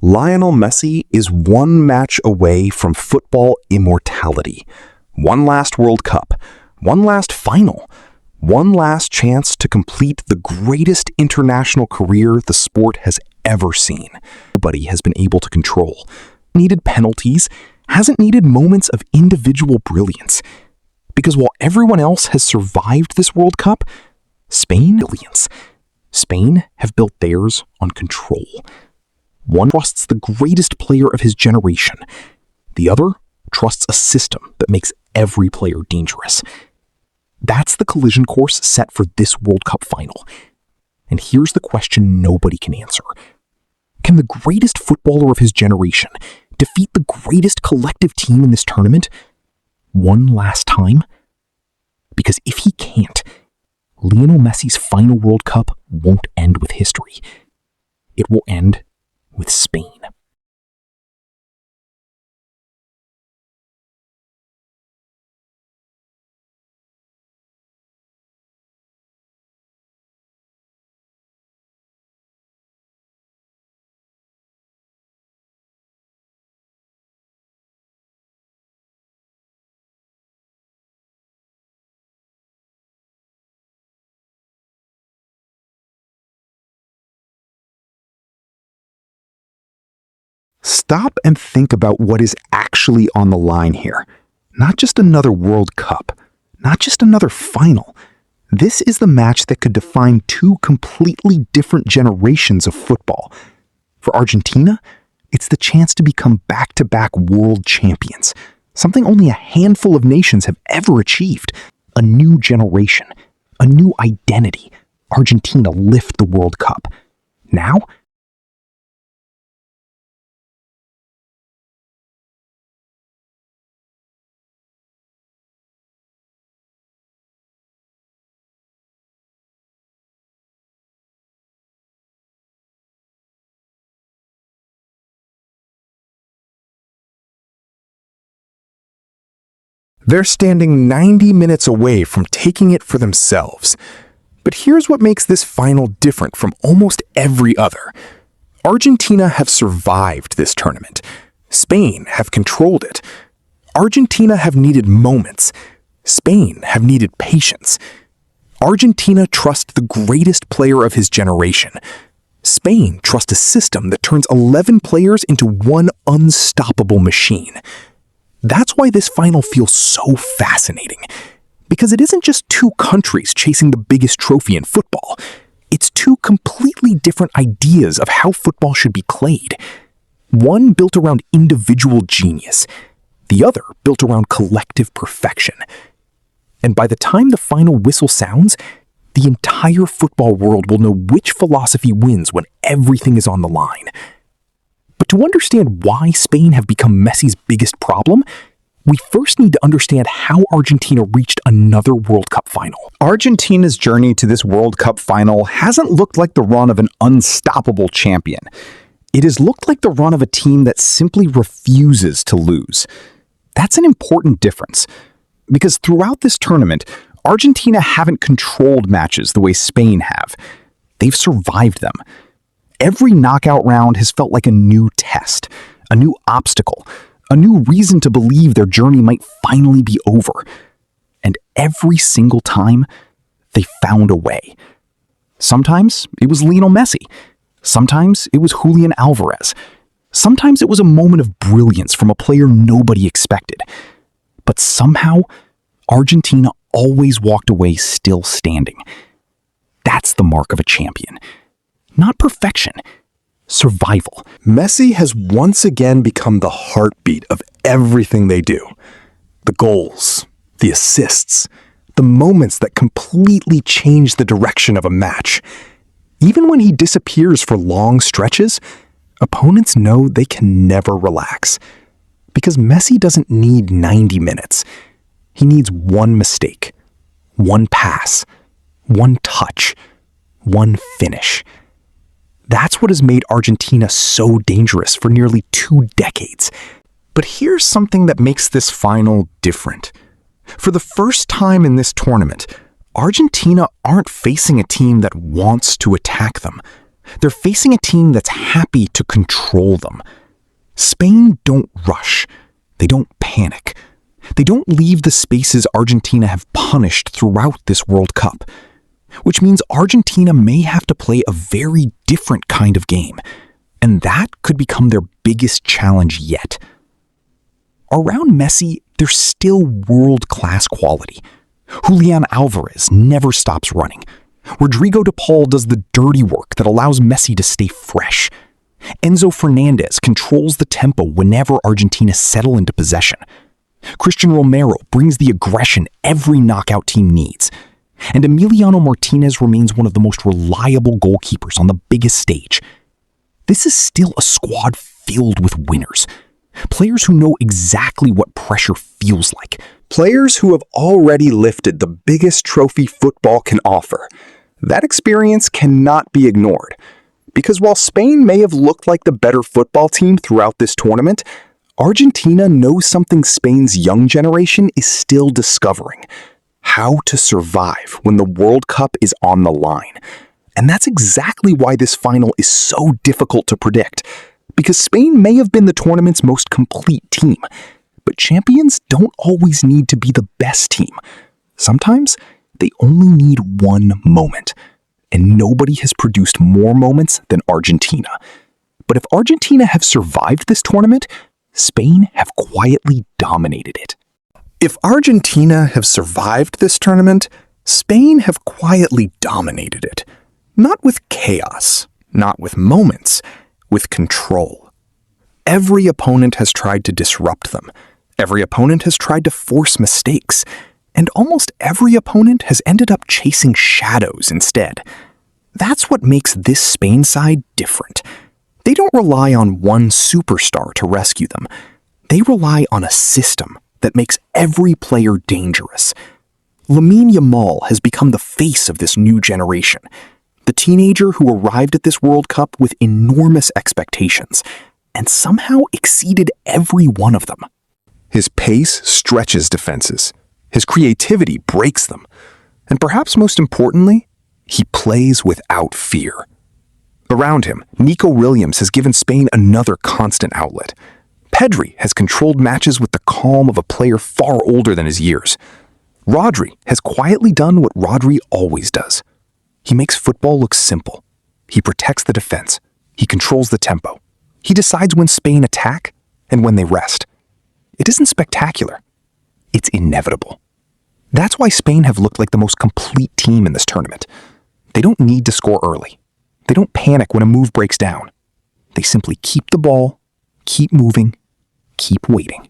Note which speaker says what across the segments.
Speaker 1: Lionel Messi is one match away from football immortality. One last World Cup, one last final, one last chance to complete the greatest international career the sport has ever seen. Nobody has been able to control. Needed penalties, hasn't needed moments of individual brilliance. Because while everyone else has survived this World Cup, Spain have built theirs on control. One trusts the greatest player of his generation. The other trusts a system that makes every player dangerous. That's the collision course set for this World Cup final. And here's the question nobody can answer. Can the greatest footballer of his generation defeat the greatest collective team in this tournament one last time? Because if he can't, Lionel Messi's final World Cup won't end with history. It will end with Spain. Stop and think about what is actually on the line here. Not just another World Cup, not just another final. This is the match that could define two completely different generations of football. For Argentina, it's the chance to become back-to-back world champions, something only a handful of nations have ever achieved. A new generation, a new identity. Argentina lift the World Cup. Now, they're standing 90 minutes away from taking it for themselves. But here's what makes this final different from almost every other. Argentina have survived this tournament. Spain have controlled it. Argentina have needed moments. Spain have needed patience. Argentina trusts the greatest player of his generation. Spain trusts a system that turns 11 players into one unstoppable machine. That's why this final feels so fascinating. Because it isn't just two countries chasing the biggest trophy in football. It's two completely different ideas of how football should be played. One built around individual genius. The other built around collective perfection. And by the time the final whistle sounds, the entire football world will know which philosophy wins when everything is on the line. But to understand why Spain have become Messi's biggest problem, we first need to understand how Argentina reached another World Cup final. Argentina's journey to this World Cup final hasn't looked like the run of an unstoppable champion. It has looked like the run of a team that simply refuses to lose. That's an important difference, because throughout this tournament, Argentina haven't controlled matches the way Spain have. They've survived them. Every knockout round has felt like a new test, a new obstacle, a new reason to believe their journey might finally be over. And every single time, they found a way. Sometimes it was Lionel Messi. Sometimes it was Julian Alvarez. Sometimes it was a moment of brilliance from a player nobody expected. But somehow, Argentina always walked away still standing. That's the mark of a champion. Not perfection, survival. Messi has once again become the heartbeat of everything they do. The goals, the assists, the moments that completely change the direction of a match. Even when he disappears for long stretches, opponents know they can never relax. Because Messi doesn't need 90 minutes. He needs one mistake, one pass, one touch, one finish. That's what has made Argentina so dangerous for nearly 2 decades. But here's something that makes this final different. For the first time in this tournament, Argentina aren't facing a team that wants to attack them. They're facing a team that's happy to control them. Spain don't rush. They don't panic. They don't leave the spaces Argentina have punished throughout this World Cup, which means Argentina may have to play a very different kind of game, and that could become their biggest challenge yet. Around Messi, there's still world-class quality. Julian Alvarez never stops running. Rodrigo de Paul does the dirty work that allows Messi to stay fresh. Enzo Fernandez controls the tempo whenever Argentina settle into possession. Christian Romero brings the aggression every knockout team needs. And Emiliano Martinez remains one of the most reliable goalkeepers on the biggest stage. This is still a squad filled with winners. Players who know exactly what pressure feels like. Players who have already lifted the biggest trophy football can offer. That experience cannot be ignored. Because while Spain may have looked like the better football team throughout this tournament, Argentina knows something Spain's young generation is still discovering: how to survive when the World Cup is on the line. And that's exactly why this final is so difficult to predict, because Spain may have been the tournament's most complete team, but champions don't always need to be the best team. Sometimes they only need one moment, and nobody has produced more moments than Argentina. But if Argentina have survived this tournament, Spain have quietly dominated it. If Argentina have survived this tournament, Spain have quietly dominated it. Not with chaos, not with moments, with control. Every opponent has tried to disrupt them. Every opponent has tried to force mistakes. And almost every opponent has ended up chasing shadows instead. That's what makes this Spain side different. They don't rely on one superstar to rescue them. They rely on a system that makes every player dangerous. Lamine Yamal has become the face of this new generation, the teenager who arrived at this World Cup with enormous expectations and somehow exceeded every one of them. His pace stretches defenses. His creativity breaks them. And perhaps most importantly, he plays without fear. Around him, Nico Williams has given Spain another constant outlet. Pedri has controlled matches with the calm of a player far older than his years. Rodri has quietly done what Rodri always does. He makes football look simple. He protects the defense. He controls the tempo. He decides when Spain attack and when they rest. It isn't spectacular. It's inevitable. That's why Spain have looked like the most complete team in this tournament. They don't need to score early. They don't panic when a move breaks down. They simply keep the ball, keep moving, keep waiting,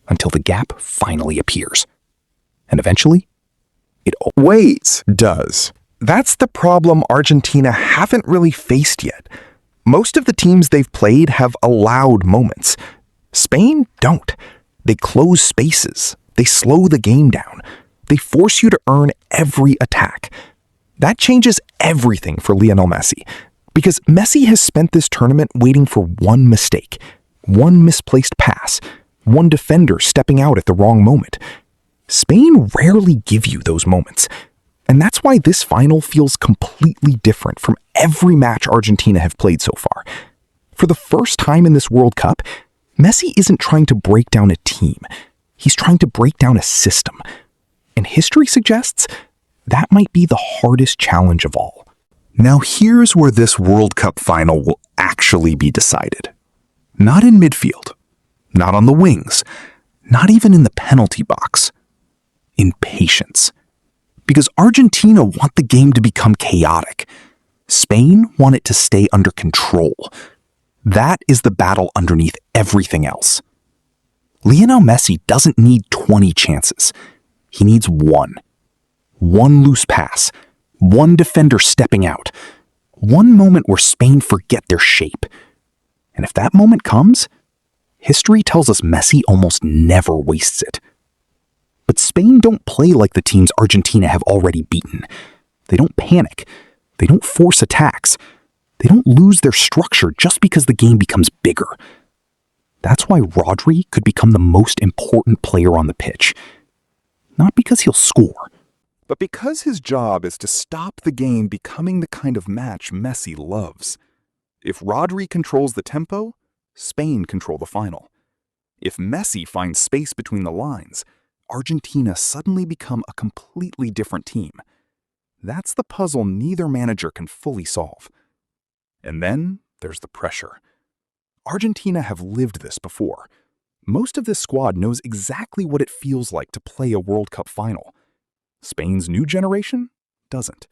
Speaker 1: until the gap finally appears. And eventually, it always does. That's the problem Argentina haven't really faced yet. Most of the teams they've played have allowed moments. Spain don't. They close spaces. They slow the game down. They force you to earn every attack. That changes everything for Lionel Messi, because Messi has spent this tournament waiting for one mistake, one misplaced pass, one defender stepping out at the wrong moment. Spain rarely give you those moments, and that's why this final feels completely different from every match Argentina have played so far. For the first time in this World Cup, Messi isn't trying to break down a team. He's trying to break down a system. And history suggests that might be the hardest challenge of all. Now here's where this World Cup final will actually be decided. Not in midfield, not on the wings, not even in the penalty box. In patience. Because Argentina want the game to become chaotic. Spain want it to stay under control. That is the battle underneath everything else. Lionel Messi doesn't need 20 chances. He needs one. One loose pass. One defender stepping out. One moment where Spain forget their shape. And if that moment comes, history tells us Messi almost never wastes it. But Spain don't play like the teams Argentina have already beaten. They don't panic. They don't force attacks. They don't lose their structure just because the game becomes bigger. That's why Rodri could become the most important player on the pitch. Not because he'll score, but because his job is to stop the game becoming the kind of match Messi loves. If Rodri controls the tempo, Spain control the final. If Messi finds space between the lines, Argentina suddenly become a completely different team. That's the puzzle neither manager can fully solve. And then there's the pressure. Argentina have lived this before. Most of this squad knows exactly what it feels like to play a World Cup final. Spain's new generation doesn't.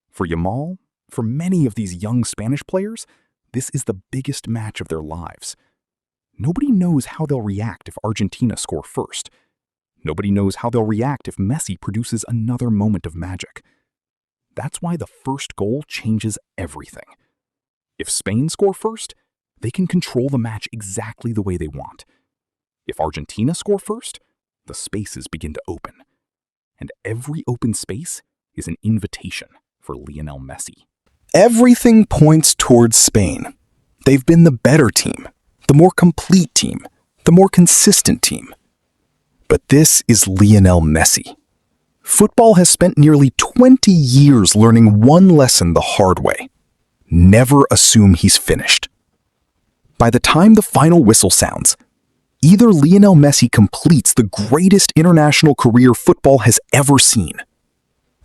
Speaker 1: For Yamal, for many of these young Spanish players, this is the biggest match of their lives. Nobody knows how they'll react if Argentina score first. Nobody knows how they'll react if Messi produces another moment of magic. That's why the first goal changes everything. If Spain score first, they can control the match exactly the way they want. If Argentina score first, the spaces begin to open. And every open space is an invitation for Lionel Messi. Everything points towards Spain. They've been the better team, the more complete team, the more consistent team. But this is Lionel Messi. Football has spent nearly 20 years learning one lesson the hard way. Never assume he's finished. By the time the final whistle sounds, either Lionel Messi completes the greatest international career football has ever seen,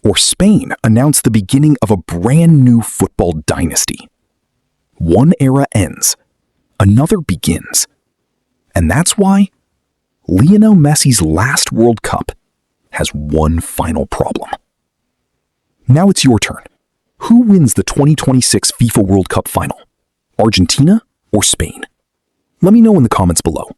Speaker 1: or Spain announced the beginning of a brand new football dynasty. One era ends, another begins. And that's why Lionel Messi's last World Cup has one final problem. Now it's your turn. Who wins the 2026 FIFA World Cup final? Argentina or Spain? Let me know in the comments below.